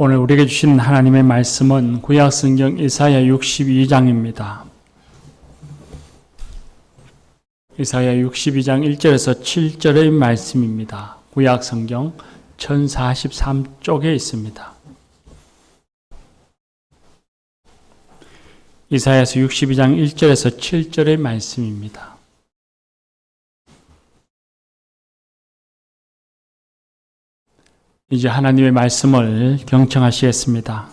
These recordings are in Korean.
오늘 우리에게 주시는 하나님의 말씀은 구약성경 이사야 62장입니다. 이사야 62장 1절에서 7절의 말씀입니다. 구약성경 1043쪽에 있습니다. 이사야서 62장 1절에서 7절의 말씀입니다. 이제 하나님의 말씀을 경청하시겠습니다.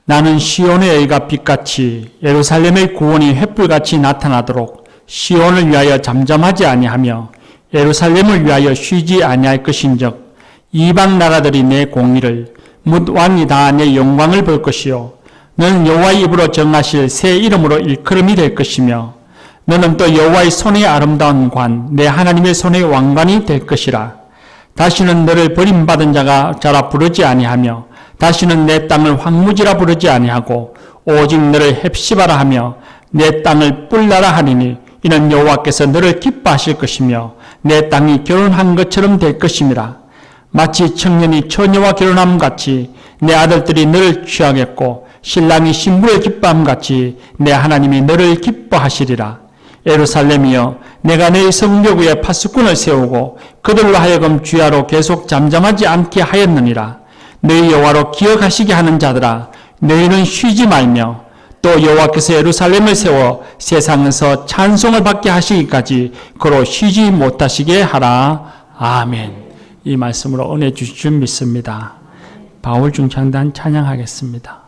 나는 시온의 의가 빛같이 예루살렘의 구원이 횃불같이 나타나도록 시온을 위하여 잠잠하지 아니하며 예루살렘을 위하여 쉬지 아니할 것인즉 이방 나라들이 내 공의를 뭇 왕이 다 내 영광을 볼 것이요 너는 여호와의 입으로 정하실 새 이름으로 일컬음이 될 것이며 너는 또 여호와의 손의 아름다운 관 내 하나님의 손의 왕관이 될 것이라. 다시는 너를 버림받은 자라 부르지 아니하며 다시는 내 땅을 황무지라 부르지 아니하고 오직 너를 헵시바라 하며 내 땅을 뿔나라 하리니 이는 여호와께서 너를 기뻐하실 것이며 내 땅이 결혼한 것처럼 될 것임이라. 마치 청년이 처녀와 결혼함 같이 내 아들들이 너를 취하겠고 신랑이 신부를 기뻐함 같이 내 하나님이 너를 기뻐하시리라. 예루살렘이여 내가 내 성벽 위에 파수꾼을 세우고 그들로 하여금 주야로 계속 잠잠하지 않게 하였느니라. 너희 여호와로 기억하시게 하는 자들아 너희는 쉬지 말며 또 여호와께서 예루살렘을 세워 세상에서 찬송을 받게 하시기까지 그로 쉬지 못하시게 하라. 아멘. 이 말씀으로 은혜 주실 줄 믿습니다. 바울 중창단 찬양하겠습니다.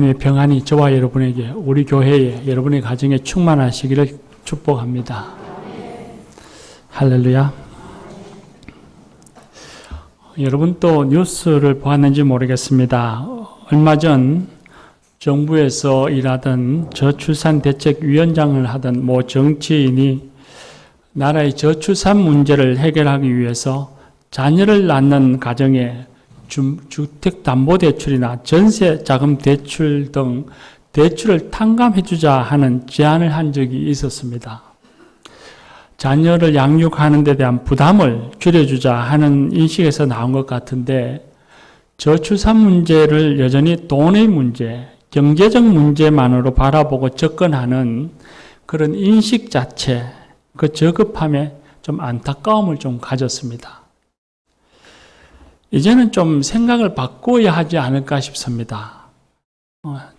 하나님의 평안이 저와 여러분에게, 우리 교회에, 여러분의 가정에 충만하시기를 축복합니다. 할렐루야. 여러분 또 뉴스를 보았는지 모르겠습니다. 얼마 전 정부에서 일하던 저출산대책위원장을 하던 모 정치인이 나라의 저출산 문제를 해결하기 위해서 자녀를 낳는 가정에 주택담보대출이나 전세자금대출 등 대출을 탕감해주자 하는 제안을 한 적이 있었습니다. 자녀를 양육하는 데 대한 부담을 줄여주자 하는 인식에서 나온 것 같은데, 저출산 문제를 여전히 돈의 문제, 경제적 문제만으로 바라보고 접근하는 그런 인식 자체, 그 저급함에 좀 안타까움을 좀 가졌습니다. 이제는 좀 생각을 바꿔야 하지 않을까 싶습니다.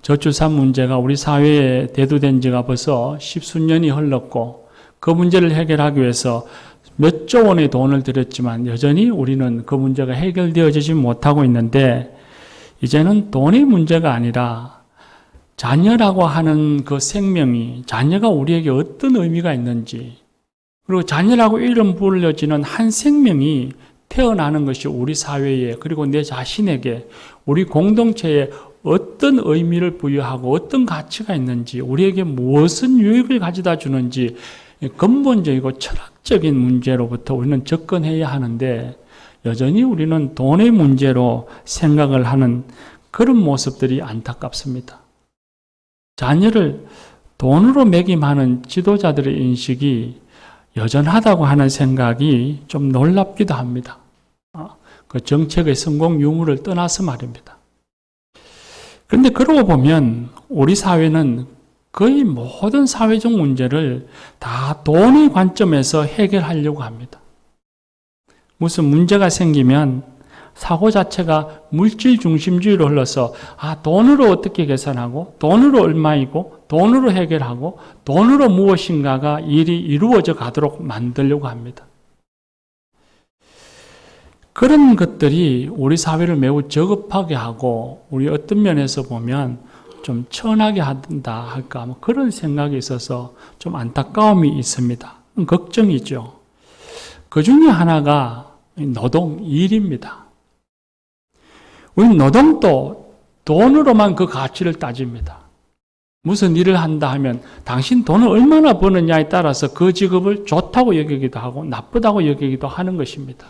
저출산 문제가 우리 사회에 대두된 지가 벌써 십수년이 흘렀고, 그 문제를 해결하기 위해서 몇 조 원의 돈을 들였지만 여전히 우리는 그 문제가 해결되어지지 못하고 있는데, 이제는 돈의 문제가 아니라 자녀라고 하는 그 생명이, 자녀가 우리에게 어떤 의미가 있는지, 그리고 자녀라고 이름 불려지는 한 생명이 태어나는 것이 우리 사회에, 그리고 내 자신에게, 우리 공동체에 어떤 의미를 부여하고 어떤 가치가 있는지, 우리에게 무엇은 유익을 가져다 주는지 근본적이고 철학적인 문제로부터 우리는 접근해야 하는데, 여전히 우리는 돈의 문제로 생각을 하는 그런 모습들이 안타깝습니다. 자녀를 돈으로 매김하는 지도자들의 인식이 여전하다고 하는 생각이 좀 놀랍기도 합니다. 그 정책의 성공 유무를 떠나서 말입니다. 그런데 그러고 보면 우리 사회는 거의 모든 사회적 문제를 다 돈의 관점에서 해결하려고 합니다. 무슨 문제가 생기면 사고 자체가 물질 중심주의로 흘러서 돈으로 어떻게 계산하고, 돈으로 얼마이고, 돈으로 해결하고, 돈으로 무엇인가가 일이 이루어져 가도록 만들려고 합니다. 그런 것들이 우리 사회를 매우 저급하게 하고, 우리 어떤 면에서 보면 좀 천하게 한다 할까, 그런 생각이 있어서 좀 안타까움이 있습니다. 걱정이죠. 그 중에 하나가 노동, 일입니다. 우리 노동도 돈으로만 그 가치를 따집니다. 무슨 일을 한다 하면 당신 돈을 얼마나 버느냐에 따라서 그 직업을 좋다고 여기기도 하고 나쁘다고 여기기도 하는 것입니다.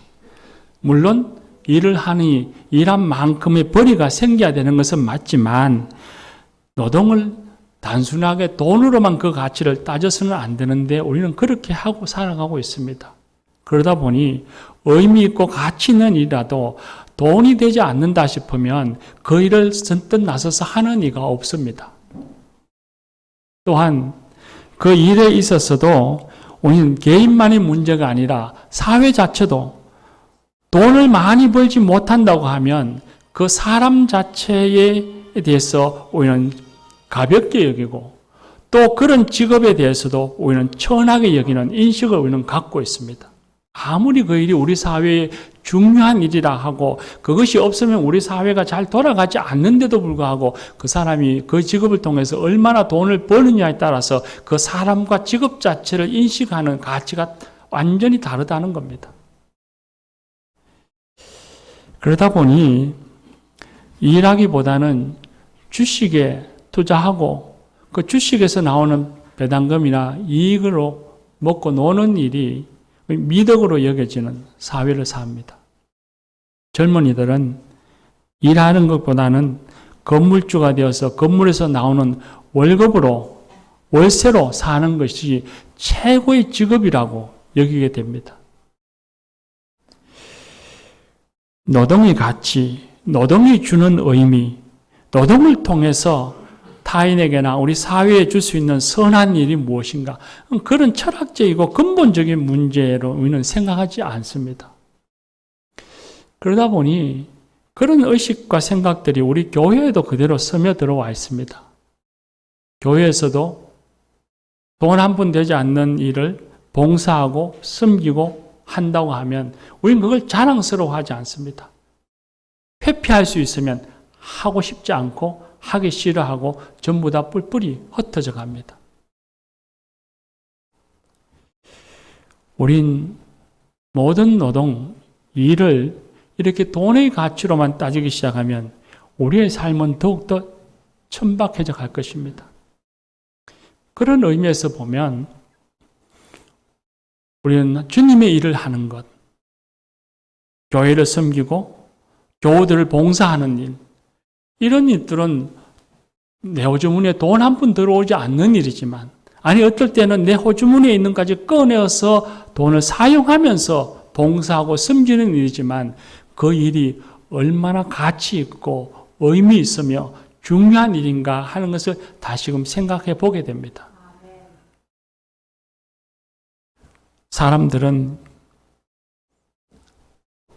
물론 일을 하니 일한 만큼의 벌이가 생겨야 되는 것은 맞지만, 노동을 단순하게 돈으로만 그 가치를 따져서는 안 되는데 우리는 그렇게 하고 살아가고 있습니다. 그러다 보니 의미 있고 가치 있는 일이라도 돈이 되지 않는다 싶으면 그 일을 선뜻 나서서 하는 이가 없습니다. 또한 그 일에 있어서도 우리는 개인만의 문제가 아니라 사회 자체도 돈을 많이 벌지 못한다고 하면 그 사람 자체에 대해서 우리는 가볍게 여기고, 또 그런 직업에 대해서도 우리는 천하게 여기는 인식을 우리는 갖고 있습니다. 아무리 그 일이 우리 사회에 중요한 일이라 하고 그것이 없으면 우리 사회가 잘 돌아가지 않는데도 불구하고 그 사람이 그 직업을 통해서 얼마나 돈을 버느냐에 따라서 그 사람과 직업 자체를 인식하는 가치가 완전히 다르다는 겁니다. 그러다 보니 일하기보다는 주식에 투자하고 그 주식에서 나오는 배당금이나 이익으로 먹고 노는 일이 미덕으로 여겨지는 사회를 삽니다. 젊은이들은 일하는 것보다는 건물주가 되어서 건물에서 나오는 월급으로, 월세로 사는 것이 최고의 직업이라고 여기게 됩니다. 노동의 가치, 노동이 주는 의미, 노동을 통해서 타인에게나 우리 사회에 줄 수 있는 선한 일이 무엇인가, 그런 철학적이고 근본적인 문제로 우리는 생각하지 않습니다. 그러다 보니 그런 의식과 생각들이 우리 교회에도 그대로 스며들어와 있습니다. 교회에서도 돈 한 푼 되지 않는 일을 봉사하고 섬기고 한다고 하면 우리는 그걸 자랑스러워하지 않습니다. 회피할 수 있으면 하고 싶지 않고 하기 싫어하고 전부 다 뿔뿔이 흩어져 갑니다. 우린 모든 노동, 일을 이렇게 돈의 가치로만 따지기 시작하면 우리의 삶은 더욱더 천박해져 갈 것입니다. 그런 의미에서 보면 우리는 주님의 일을 하는 것, 교회를 섬기고 교우들을 봉사하는 일, 이런 일들은 내 호주머니에 돈 한 푼 들어오지 않는 일이지만, 아니 어떨 때는 내 호주머니에 있는 것까지 꺼내어서 돈을 사용하면서 봉사하고 섬기는 일이지만 그 일이 얼마나 가치 있고 의미 있으며 중요한 일인가 하는 것을 다시금 생각해 보게 됩니다. 사람들은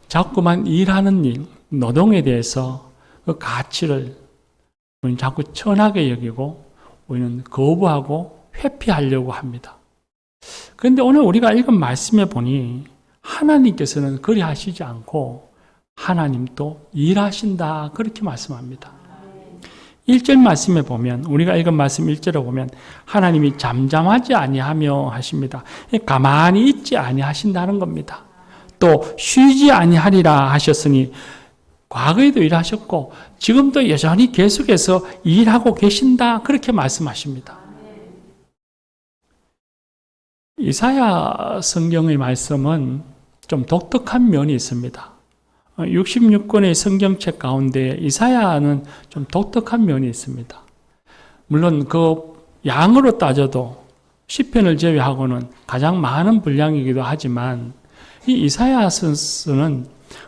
자꾸만 일하는 일, 노동에 대해서 그 가치를 우리는 자꾸 천하게 여기고 우리는 거부하고 회피하려고 합니다. 그런데 오늘 우리가 읽은 말씀에 보니 하나님께서는 그리 하시지 않고 하나님도 일하신다 그렇게 말씀합니다. 1절 말씀에 보면, 우리가 읽은 말씀 1절에 보면 하나님이 잠잠하지 아니하며 하십니다. 가만히 있지 아니하신다는 겁니다. 또 쉬지 아니하리라 하셨으니 과거에도 일하셨고 지금도 여전히 계속해서 일하고 계신다 그렇게 말씀하십니다. 이사야 성경의 말씀은 좀 독특한 면이 있습니다. 66권의 성경책 가운데 이사야는 좀 독특한 면이 있습니다. 물론 그 양으로 따져도 시편을 제외하고는 가장 많은 분량이기도 하지만 이 이사야서는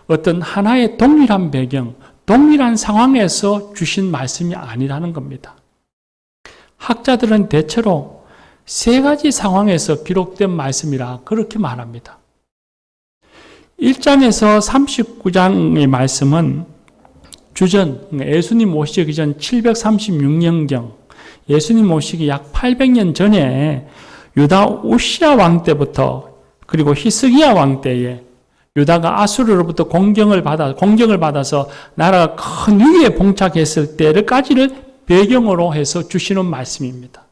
어떤 하나의 동일한 배경, 동일한 상황에서 주신 말씀이 아니라는 겁니다. 학자들은 대체로 세 가지 상황에서 기록된 말씀이라 그렇게 말합니다. 1장에서 39장의 말씀은 주전, 예수님 오시기 전 736년경, 예수님 오시기 약 800년 전에 유다 우시야 왕 때부터 그리고 히스기야 왕 때에 유다가 아수르로부터 공경을 받아서 나라가 큰 위기에 봉착했을 때를까지를 배경으로 해서 주시는 말씀입니다.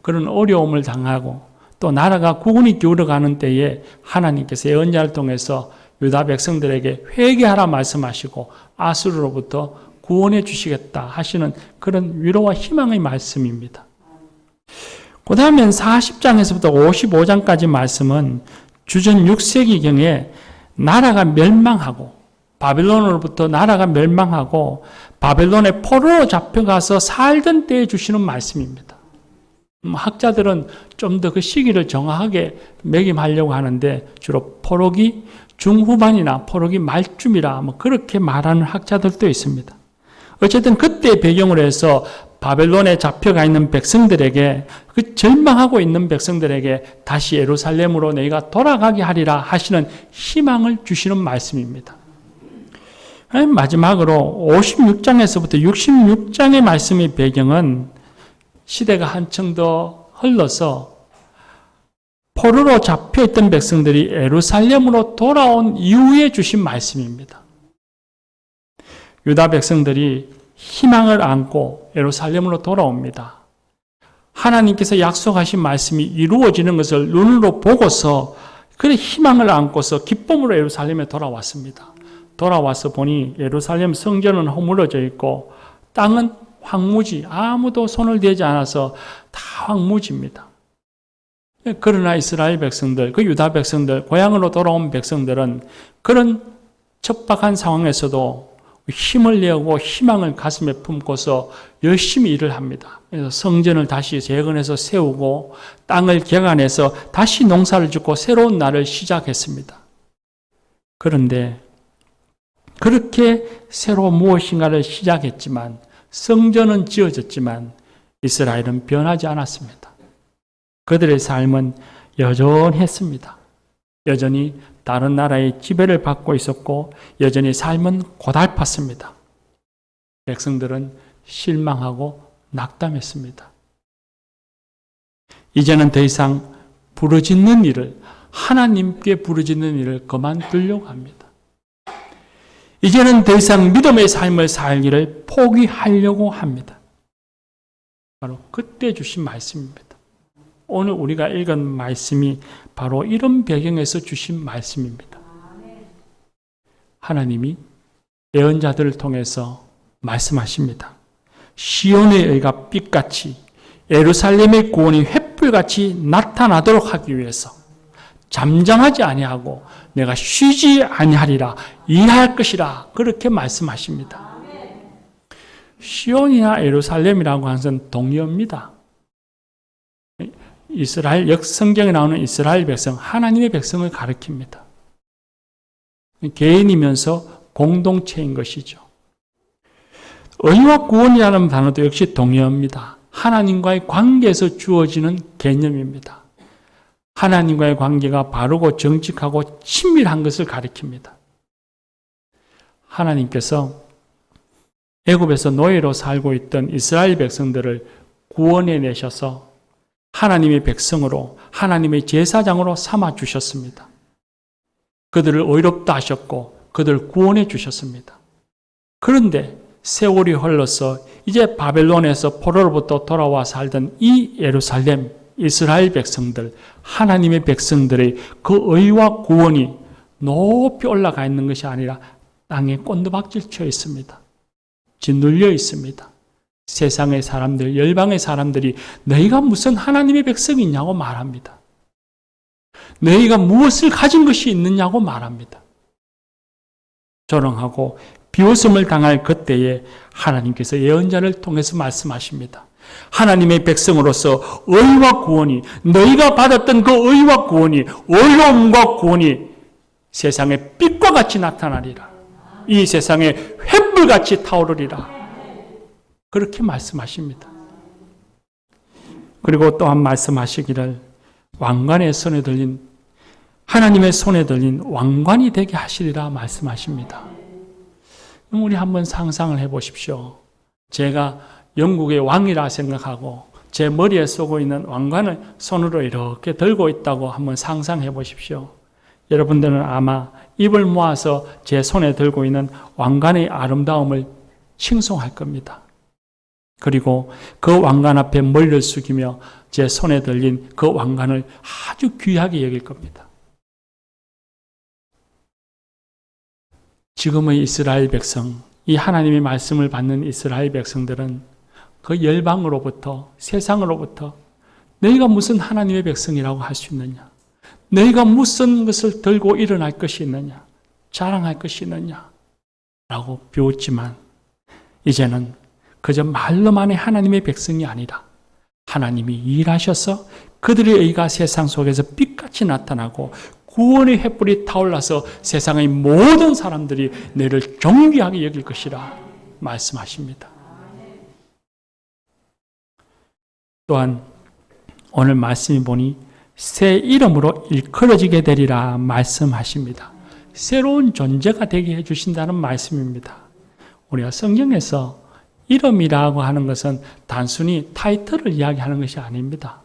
그런 어려움을 당하고 또 나라가 국운이 기울어가는 때에 하나님께서 예언자를 통해서 유다 백성들에게 회개하라 말씀하시고 아수르로부터 구원해 주시겠다 하시는 그런 위로와 희망의 말씀입니다. 그 다음엔 40장에서부터 55장까지 말씀은 주전 6세기경에 나라가 멸망하고 바벨론으로부터 나라가 멸망하고 바벨론의 포로로 잡혀가서 살던 때에 주시는 말씀입니다. 학자들은 좀 더 그 시기를 정확하게 매김하려고 하는데 주로 포로기 중후반이나 포로기 말쯤이라 그렇게 말하는 학자들도 있습니다. 어쨌든 그때 배경으로 해서 바벨론에 잡혀가 있는 백성들에게, 그 절망하고 있는 백성들에게 다시 예루살렘으로 너희가 돌아가게 하리라 하시는 희망을 주시는 말씀입니다. 마지막으로 56장에서부터 66장의 말씀의 배경은 시대가 한층 더 흘러서 포로로 잡혀있던 백성들이 예루살렘으로 돌아온 이후에 주신 말씀입니다. 유다 백성들이 희망을 안고 예루살렘으로 돌아옵니다. 하나님께서 약속하신 말씀이 이루어지는 것을 눈으로 보고서 그 희망을 안고서 기쁨으로 예루살렘에 돌아왔습니다. 돌아와서 보니 예루살렘 성전은 허물어져 있고 땅은 황무지, 아무도 손을 대지 않아서 다 황무지입니다. 그러나 이스라엘 백성들, 그 유다 백성들, 고향으로 돌아온 백성들은 그런 척박한 상황에서도 힘을 내고 희망을 가슴에 품고서 열심히 일을 합니다. 그래서 성전을 다시 재건해서 세우고 땅을 개간해서 다시 농사를 짓고 새로운 날을 시작했습니다. 그런데 그렇게 새로 무엇인가를 시작했지만 성전은 지어졌지만 이스라엘은 변하지 않았습니다. 그들의 삶은 여전했습니다. 여전히 다른 나라의 지배를 받고 있었고 여전히 삶은 고달팠습니다. 백성들은 실망하고 낙담했습니다. 이제는 더 이상 부르짖는 일을, 하나님께 부르짖는 일을 그만두려고 합니다. 이제는 더 이상 믿음의 삶을 살기를 포기하려고 합니다. 바로 그때 주신 말씀입니다. 오늘 우리가 읽은 말씀이 바로 이런 배경에서 주신 말씀입니다. 하나님이 예언자들을 통해서 말씀하십니다. 시온의 의가 빛같이 예루살렘의 구원이 횃불같이 나타나도록 하기 위해서 잠잠하지 아니하고 내가 쉬지 아니하리라 일할 것이라 그렇게 말씀하십니다. 시온이나 예루살렘이라고 하는 것은 동의어입니다. 이스라엘 성경에 나오는 이스라엘 백성, 하나님의 백성을 가리킵니다. 개인이면서 공동체인 것이죠. 의와 구원이라는 단어도 역시 동의어입니다. 하나님과의 관계에서 주어지는 개념입니다. 하나님과의 관계가 바르고 정직하고 친밀한 것을 가리킵니다. 하나님께서 애굽에서 노예로 살고 있던 이스라엘 백성들을 구원해 내셔서 하나님의 백성으로 하나님의 제사장으로 삼아 주셨습니다. 그들을 의롭다 하셨고 그들을 구원해 주셨습니다. 그런데 세월이 흘러서 이제 바벨론에서 포로로부터 돌아와 살던 이 예루살렘 이스라엘 백성들, 하나님의 백성들의 그 의와 구원이 높이 올라가 있는 것이 아니라 땅에 꼰두박질 쳐 있습니다. 짓눌려 있습니다. 세상의 사람들, 열방의 사람들이 너희가 무슨 하나님의 백성이냐고 말합니다. 너희가 무엇을 가진 것이 있느냐고 말합니다. 조롱하고 비웃음을 당할 그때에 하나님께서 예언자를 통해서 말씀하십니다. 하나님의 백성으로서 의와 구원이, 너희가 받았던 그 의와 구원이, 의로움과 구원이 세상의 빛과 같이 나타나리라. 이 세상에 횃불같이 타오르리라. 그렇게 말씀하십니다. 그리고 또한 말씀하시기를 왕관의 손에 들린, 하나님의 손에 들린 왕관이 되게 하시리라 말씀하십니다. 우리 한번 상상을 해보십시오. 제가 영국의 왕이라 생각하고 제 머리에 쓰고 있는 왕관을 손으로 이렇게 들고 있다고 한번 상상해 보십시오. 여러분들은 아마 입을 모아서 제 손에 들고 있는 왕관의 아름다움을 칭송할 겁니다. 그리고 그 왕관 앞에 머리를 숙이며 제 손에 들린 그 왕관을 아주 귀하게 여길 겁니다. 지금의 이스라엘 백성, 이 하나님의 말씀을 받는 이스라엘 백성들은 그 열방으로부터, 세상으로부터 너희가 무슨 하나님의 백성이라고 할 수 있느냐? 너희가 무슨 것을 들고 일어날 것이 있느냐? 자랑할 것이 있느냐? 라고 비웃지만 이제는 그저 말로만의 하나님의 백성이 아니라 하나님이 일하셔서 그들의 의가 세상 속에서 빛같이 나타나고 구원의 횃불이 타올라서 세상의 모든 사람들이 너를 존귀하게 여길 것이라 말씀하십니다. 또한 오늘 말씀이 보니 새 이름으로 일컬어지게 되리라 말씀하십니다. 새로운 존재가 되게 해주신다는 말씀입니다. 우리가 성경에서 이름이라고 하는 것은 단순히 타이틀을 이야기하는 것이 아닙니다.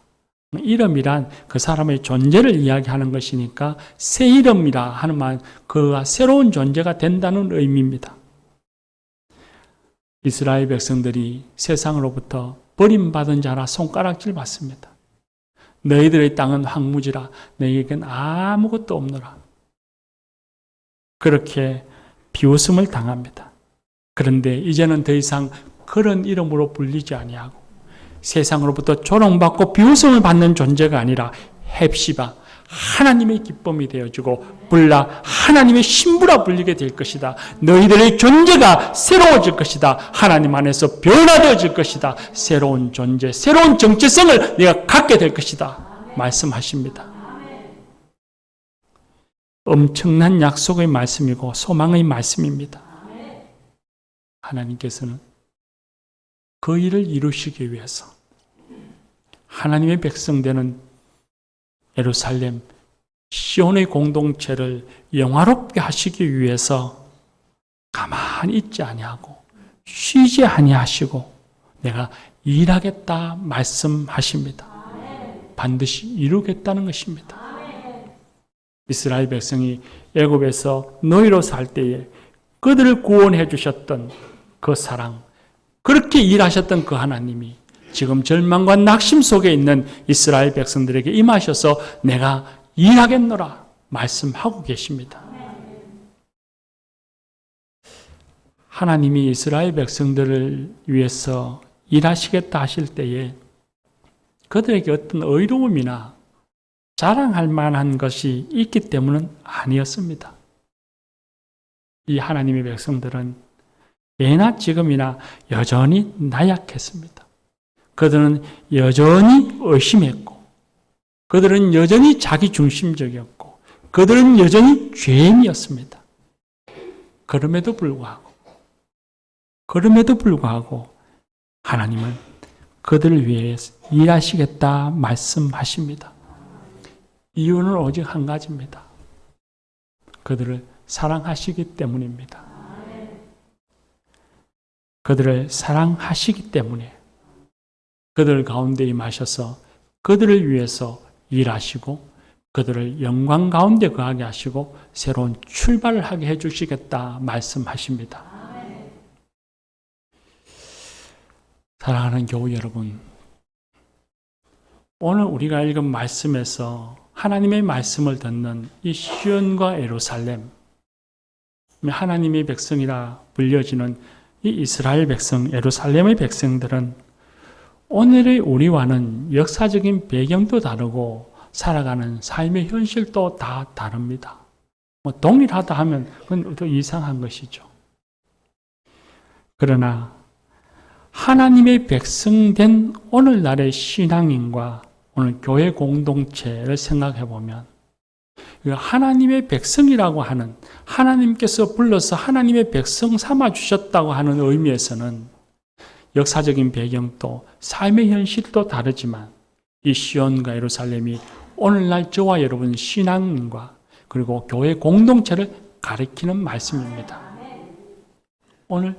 이름이란 그 사람의 존재를 이야기하는 것이니까 새 이름이라 하는 말, 그가 새로운 존재가 된다는 의미입니다. 이스라엘 백성들이 세상으로부터 버림받은 자라 손가락질 받습니다. 너희들의 땅은 황무지라 너희에겐 아무것도 없노라. 그렇게 비웃음을 당합니다. 그런데 이제는 더 이상 그런 이름으로 불리지 아니하고 세상으로부터 조롱받고 비웃음을 받는 존재가 아니라 헵시바, 하나님의 기쁨이 되어주고 불라, 하나님의 신부라 불리게 될 것이다. 너희들의 존재가 새로워질 것이다. 하나님 안에서 변화되어질 것이다. 새로운 존재, 새로운 정체성을 내가 갖게 될 것이다. 말씀하십니다. 엄청난 약속의 말씀이고 소망의 말씀입니다. 하나님께서는 그 일을 이루시기 위해서 하나님의 백성 되는 예루살렘, 시온의 공동체를 영화롭게 하시기 위해서 가만히 있지 아니하고 쉬지 아니하시고 내가 일하겠다 말씀하십니다. 반드시 이루겠다는 것입니다. 이스라엘 백성이 애굽에서 노예로 살 때에 그들을 구원해 주셨던 그 사랑, 그렇게 일하셨던 그 하나님이 지금 절망과 낙심 속에 있는 이스라엘 백성들에게 임하셔서 내가 일하겠노라 말씀하고 계십니다. 하나님이 이스라엘 백성들을 위해서 일하시겠다 하실 때에 그들에게 어떤 의로움이나 자랑할 만한 것이 있기 때문은 아니었습니다. 이 하나님의 백성들은 예나 지금이나 여전히 나약했습니다. 그들은 여전히 의심했고, 그들은 여전히 자기중심적이었고, 그들은 여전히 죄인이었습니다. 그럼에도 불구하고 하나님은 그들을 위해 일하시겠다 말씀하십니다. 이유는 오직 한 가지입니다. 그들을 사랑하시기 때문입니다. 그들을 사랑하시기 때문에 그들 가운데 임하셔서 그들을 위해서 일하시고 그들을 영광 가운데 거하게 하시고 새로운 출발을 하게 해주시겠다 말씀하십니다. 사랑하는 교우 여러분, 오늘 우리가 읽은 말씀에서 하나님의 말씀을 듣는 이 시온과 예루살렘, 하나님의 백성이라 불려지는 이 이스라엘 백성, 예루살렘의 백성들은 오늘의 우리와는 역사적인 배경도 다르고 살아가는 삶의 현실도 다 다릅니다. 동일하다 하면 그건 더 이상한 것이죠. 그러나 하나님의 백성된 오늘날의 신앙인과 오늘 교회 공동체를 생각해 보면 하나님의 백성이라고 하는, 하나님께서 불러서 하나님의 백성 삼아 주셨다고 하는 의미에서는 역사적인 배경도 삶의 현실도 다르지만 이 시온과 예루살렘이 오늘날 저와 여러분 신앙인과 그리고 교회 공동체를 가리키는 말씀입니다. 오늘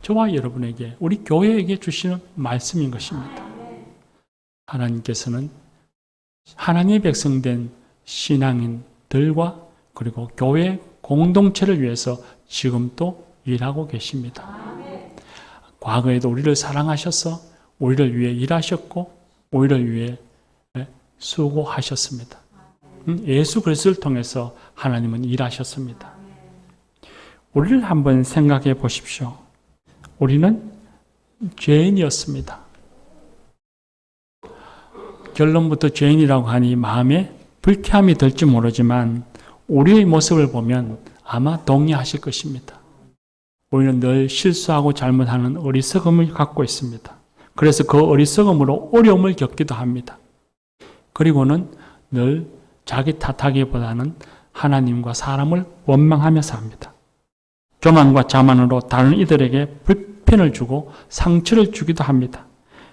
저와 여러분에게, 우리 교회에게 주시는 말씀인 것입니다. 하나님께서는 하나님의 백성된 신앙인들과 그리고 교회 공동체를 위해서 지금도 일하고 계십니다. 과거에도 우리를 사랑하셔서 우리를 위해 일하셨고 우리를 위해 수고하셨습니다. 예수 그리스도를 통해서 하나님은 일하셨습니다. 우리를 한번 생각해 보십시오. 우리는 죄인이었습니다. 결론부터 죄인이라고 하니 마음에 불쾌함이 들지 모르지만 우리의 모습을 보면 아마 동의하실 것입니다. 우리는 늘 실수하고 잘못하는 어리석음을 갖고 있습니다. 그래서 그 어리석음으로 어려움을 겪기도 합니다. 그리고는 늘 자기 탓하기보다는 하나님과 사람을 원망하며 삽니다. 교만과 자만으로 다른 이들에게 불편을 주고 상처를 주기도 합니다.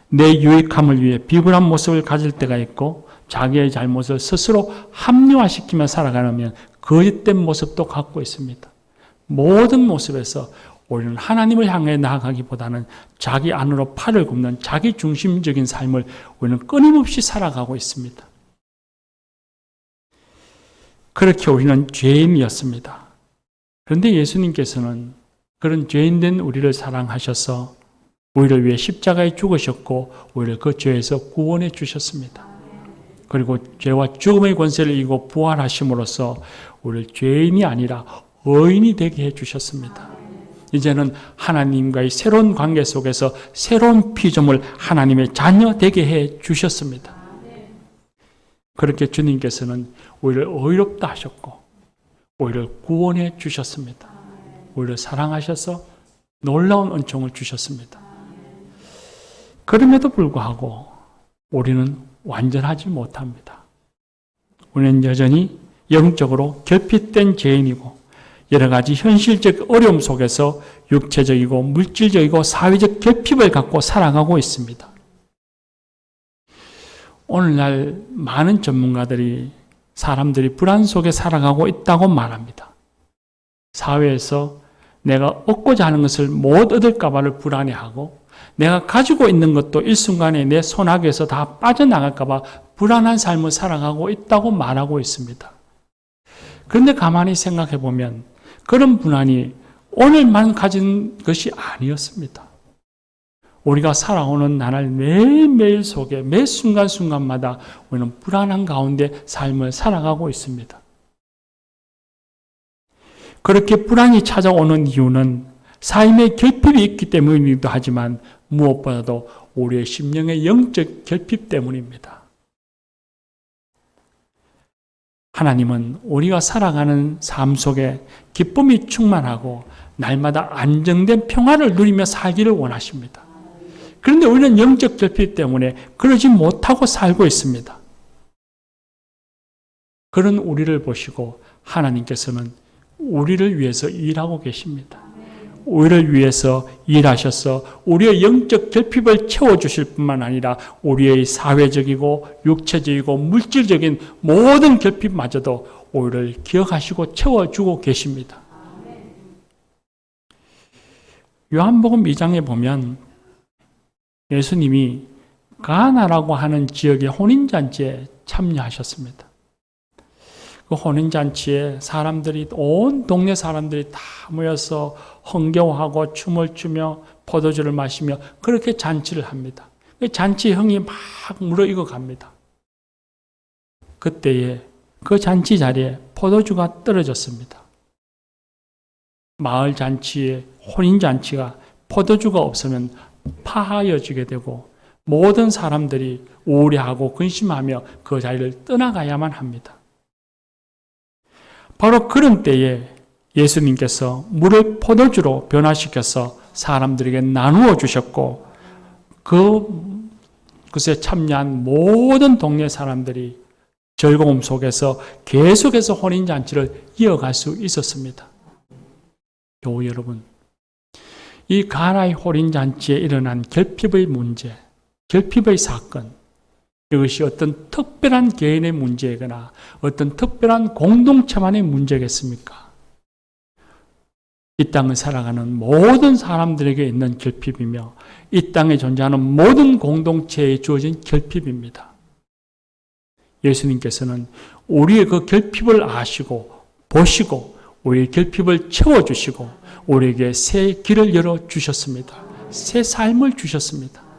내 유익함을 위해 비굴한 모습을 가질 때가 있고 자기의 잘못을 스스로 합리화시키며 살아가면 거짓된 모습도 갖고 있습니다. 모든 모습에서 우리는 하나님을 향해 나아가기보다는 자기 안으로 팔을 굽는 자기 중심적인 삶을 우리는 끊임없이 살아가고 있습니다. 그렇게 우리는 죄인이었습니다. 그런데 예수님께서는 그런 죄인된 우리를 사랑하셔서 우리를 위해 십자가에 죽으셨고 우리를 그 죄에서 구원해 주셨습니다. 그리고 죄와 죽음의 권세를 이기고 부활하심으로써 우리를 죄인이 아니라 의인이 되게 해 주셨습니다. 이제는 하나님과의 새로운 관계 속에서 새로운 피조물 하나님의 자녀 되게 해 주셨습니다. 그렇게 주님께서는 우리를 의롭다 하셨고 우리를 구원해 주셨습니다. 우리를 사랑하셔서 놀라운 은총을 주셨습니다. 그럼에도 불구하고 우리는 완전하지 못합니다. 우리는 여전히 영적으로 결핍된 죄인이고 여러 가지 현실적 어려움 속에서 육체적이고 물질적이고 사회적 결핍을 갖고 살아가고 있습니다. 오늘날 많은 전문가들이 사람들이 불안 속에 살아가고 있다고 말합니다. 사회에서 내가 얻고자 하는 것을 못 얻을까 봐를 불안해하고 내가 가지고 있는 것도 일순간에 내 손아귀에서 다 빠져나갈까 봐 불안한 삶을 살아가고 있다고 말하고 있습니다. 그런데 가만히 생각해 보면 그런 불안이 오늘만 가진 것이 아니었습니다. 우리가 살아오는 나날 매일매일 속에 매 순간순간마다 우리는 불안한 가운데 삶을 살아가고 있습니다. 그렇게 불안이 찾아오는 이유는 삶의 결핍이 있기 때문이기도 하지만 무엇보다도 우리의 심령의 영적 결핍 때문입니다. 하나님은 우리가 살아가는 삶 속에 기쁨이 충만하고 날마다 안정된 평안을 누리며 살기를 원하십니다. 그런데 우리는 영적 결핍 때문에 그러지 못하고 살고 있습니다. 그런 우리를 보시고 하나님께서는 우리를 위해서 일하고 계십니다. 우리를 위해서 일하셔서 우리의 영적 결핍을 채워주실 뿐만 아니라 우리의 사회적이고 육체적이고 물질적인 모든 결핍마저도 우리를 기억하시고 채워주고 계십니다. 요한복음 2장에 보면 예수님이 가나라고 하는 지역의 혼인잔치에 참여하셨습니다. 그 혼인잔치에 사람들이, 온 동네 사람들이 다 모여서 흥겨워하고 춤을 추며 포도주를 마시며 그렇게 잔치를 합니다. 그 잔치 흥이 막 무르익어 갑니다. 그때에 그 잔치 자리에 포도주가 떨어졌습니다. 마을 잔치에, 혼인잔치가 포도주가 없으면 파하여지게 되고 모든 사람들이 우울해하고 근심하며 그 자리를 떠나가야만 합니다. 바로 그런 때에 예수님께서 물을 포도주로 변화시켜서 사람들에게 나누어 주셨고 그것에 참여한 모든 동네 사람들이 즐거움 속에서 계속해서 혼인잔치를 이어갈 수 있었습니다. 교우 여러분, 이 가나의 혼인잔치에 일어난 결핍의 문제, 결핍의 사건, 이것이 어떤 특별한 개인의 문제이거나 어떤 특별한 공동체만의 문제겠습니까? 이 땅을 살아가는 모든 사람들에게 있는 결핍이며 이 땅에 존재하는 모든 공동체에 주어진 결핍입니다. 예수님께서는 우리의 그 결핍을 아시고 보시고 우리의 결핍을 채워주시고 우리에게 새 길을 열어주셨습니다. 새 삶을 주셨습니다.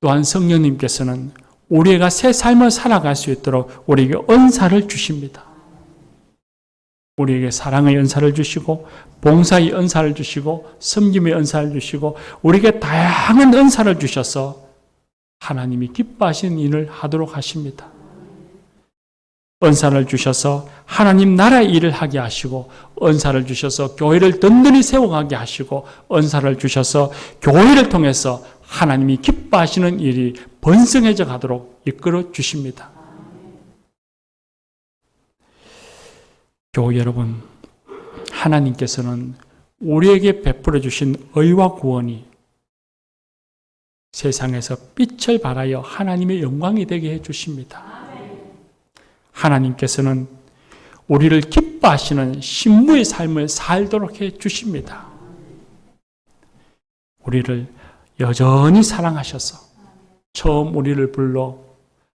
또한 성령님께서는 우리가 새 삶을 살아갈 수 있도록 우리에게 은사를 주십니다. 우리에게 사랑의 은사를 주시고 봉사의 은사를 주시고 섬김의 은사를 주시고 우리에게 다양한 은사를 주셔서 하나님이 기뻐하시는 일을 하도록 하십니다. 은사를 주셔서 하나님 나라의 일을 하게 하시고 은사를 주셔서 교회를 든든히 세워가게 하시고 은사를 주셔서 교회를 통해서 하나님이 기뻐하시는 일이 번성해져 가도록 이끌어 주십니다. 교회 여러분, 하나님께서는 우리에게 베풀어 주신 의와 구원이 세상에서 빛을 발하여 하나님의 영광이 되게 해 주십니다. 하나님께서는 우리를 기뻐하시는 신부의 삶을 살도록 해 주십니다. 우리를 여전히 사랑하셔서 처음 우리를 불러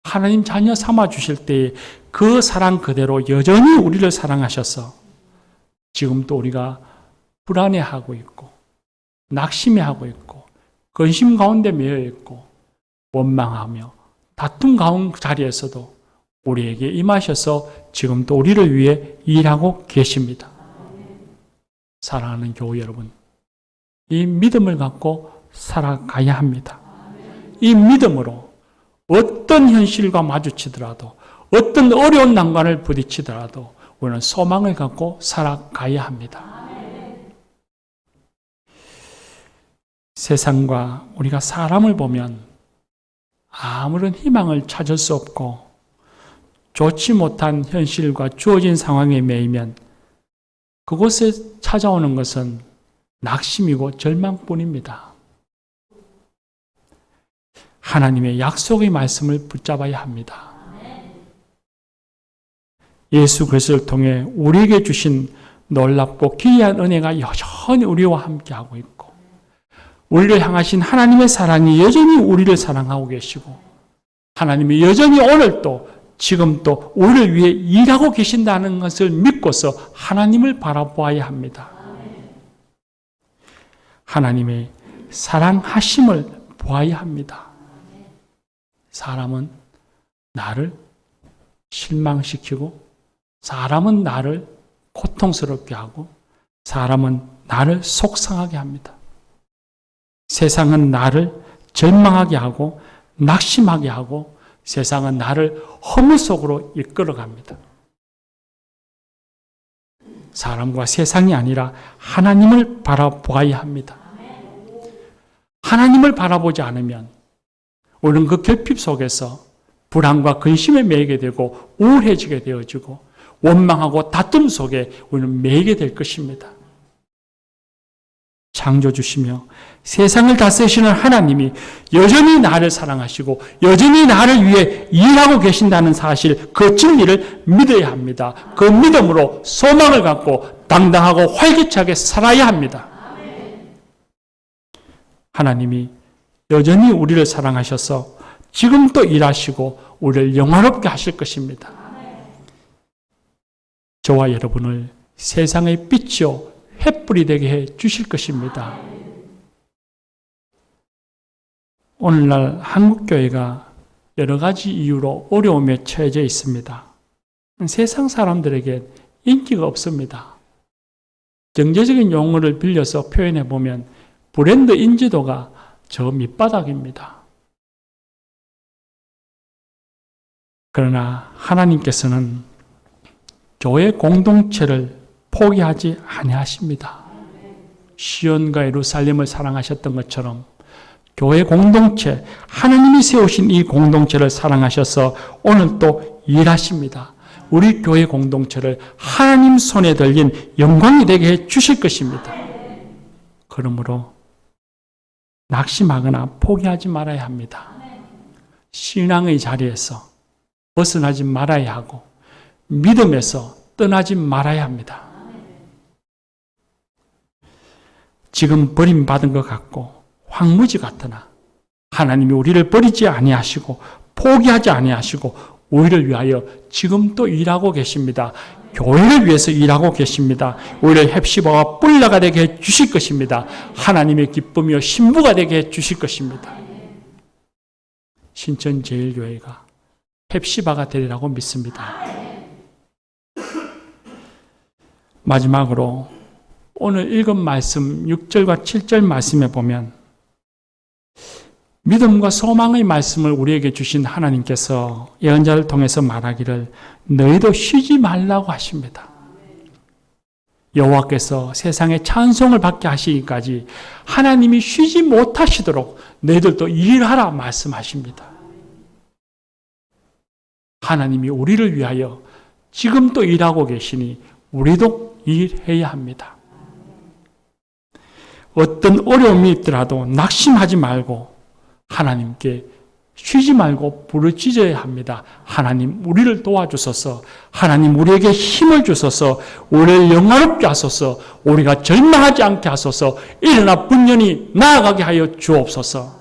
하나님 자녀 삼아 주실 때에 그 사랑 그대로 여전히 우리를 사랑하셔서 지금도 우리가 불안해하고 있고 낙심해하고 있고 근심 가운데 매여 있고 원망하며 다툼 가운 자리에서도 우리에게 임하셔서 지금도 우리를 위해 일하고 계십니다. 사랑하는 교우 여러분, 이 믿음을 갖고 살아가야 합니다. 이 믿음으로 어떤 현실과 마주치더라도 어떤 어려운 난관을 부딪히더라도 우리는 소망을 갖고 살아가야 합니다. 세상과 우리가 사람을 보면 아무런 희망을 찾을 수 없고 좋지 못한 현실과 주어진 상황에 매이면 그곳에 찾아오는 것은 낙심이고 절망뿐입니다. 하나님의 약속의 말씀을 붙잡아야 합니다. 예수 그리스도를 통해 우리에게 주신 놀랍고 기이한 은혜가 여전히 우리와 함께하고 있고 우리를 향하신 하나님의 사랑이 여전히 우리를 사랑하고 계시고 하나님이 여전히 오늘도 지금 또 우리를 위해 일하고 계신다는 것을 믿고서 하나님을 바라보아야 합니다. 하나님의 사랑하심을 보아야 합니다. 사람은 나를 실망시키고, 사람은 나를 고통스럽게 하고, 사람은 나를 속상하게 합니다. 세상은 나를 절망하게 하고 낙심하게 하고, 세상은 나를 허물 속으로 이끌어갑니다. 사람과 세상이 아니라 하나님을 바라보아야 합니다. 하나님을 바라보지 않으면 우리는 그 결핍 속에서 불안과 근심에 매이게 되고 우울해지게 되어지고 원망하고 다툼 속에 우리는 매이게 될 것입니다. 창조주시며 세상을 다스리시는 하나님이 여전히 나를 사랑하시고 여전히 나를 위해 일하고 계신다는 사실, 그 진리를 믿어야 합니다. 그 믿음으로 소망을 갖고 당당하고 활기차게 살아야 합니다. 하나님이 여전히 우리를 사랑하셔서 지금도 일하시고 우리를 영화롭게 하실 것입니다. 저와 여러분을 세상의 빛이요 햇불이 되게 해 주실 것입니다. 오늘날 한국교회가 여러 가지 이유로 어려움에 처해져 있습니다. 세상 사람들에게 인기가 없습니다. 정제적인 용어를 빌려서 표현해 보면 브랜드 인지도가 저 밑바닥입니다. 그러나 하나님께서는 교회 공동체를 포기하지 아니하십니다. 시온과 예루살렘을 사랑하셨던 것처럼 교회 공동체, 하나님이 세우신 이 공동체를 사랑하셔서 오늘 또 일하십니다. 우리 교회 공동체를 하나님 손에 들린 영광이 되게 해 주실 것입니다. 그러므로 낙심하거나 포기하지 말아야 합니다. 신앙의 자리에서 벗어나지 말아야 하고 믿음에서 떠나지 말아야 합니다. 지금 버림받은 것 같고 황무지 같으나 하나님이 우리를 버리지 아니하시고 포기하지 아니하시고 우리를 위하여 지금 또 일하고 계십니다. 교회를 위해서 일하고 계십니다. 우리를 헵시바와 뿔라가 되게 해 주실 것입니다. 하나님의 기쁨이요 신부가 되게 해 주실 것입니다. 신천제일교회가 헵시바가 되리라고 믿습니다. 마지막으로 오늘 읽은 말씀 6절과 7절 말씀에 보면 믿음과 소망의 말씀을 우리에게 주신 하나님께서 예언자를 통해서 말하기를 너희도 쉬지 말라고 하십니다. 여호와께서 세상에 찬송을 받게 하시기까지 하나님이 쉬지 못하시도록 너희들도 일하라 말씀하십니다. 하나님이 우리를 위하여 지금도 일하고 계시니 우리도 일해야 합니다. 어떤 어려움이 있더라도 낙심하지 말고 하나님께 쉬지 말고 부르짖어야 합니다. 하나님 우리를 도와주소서, 하나님 우리에게 힘을 주소서, 우리를 영화롭게 하소서, 우리가 절망하지 않게 하소서, 일어나 분연히 나아가게 하여 주옵소서.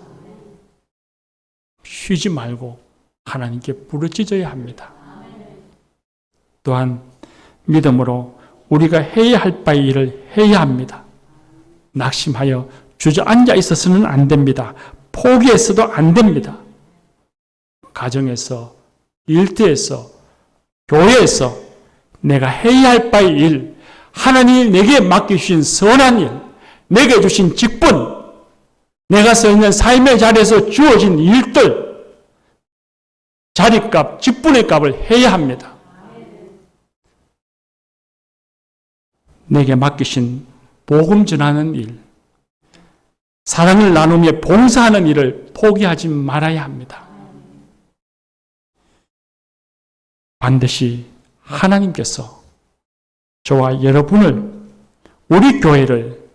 쉬지 말고 하나님께 부르짖어야 합니다. 또한 믿음으로 우리가 해야 할 바의 일을 해야 합니다. 낙심하여 주저앉아 있어서는 안 됩니다. 포기해서도 안 됩니다. 가정에서, 일터에서, 교회에서 내가 해야 할 바의 일, 하나님이 내게 맡기신 선한 일, 내게 주신 직분, 내가 서 있는 삶의 자리에서 주어진 일들, 자리값, 직분의 값을 해야 합니다. 내게 맡기신 복음 전하는 일, 사랑을 나누며 봉사하는 일을 포기하지 말아야 합니다. 반드시 하나님께서 저와 여러분을, 우리 교회를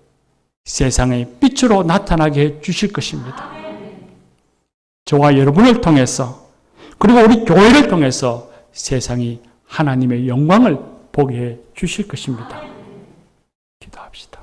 세상의 빛으로 나타나게 해 주실 것입니다. 저와 여러분을 통해서, 그리고 우리 교회를 통해서 세상이 하나님의 영광을 보게 해 주실 것입니다. 기도합시다.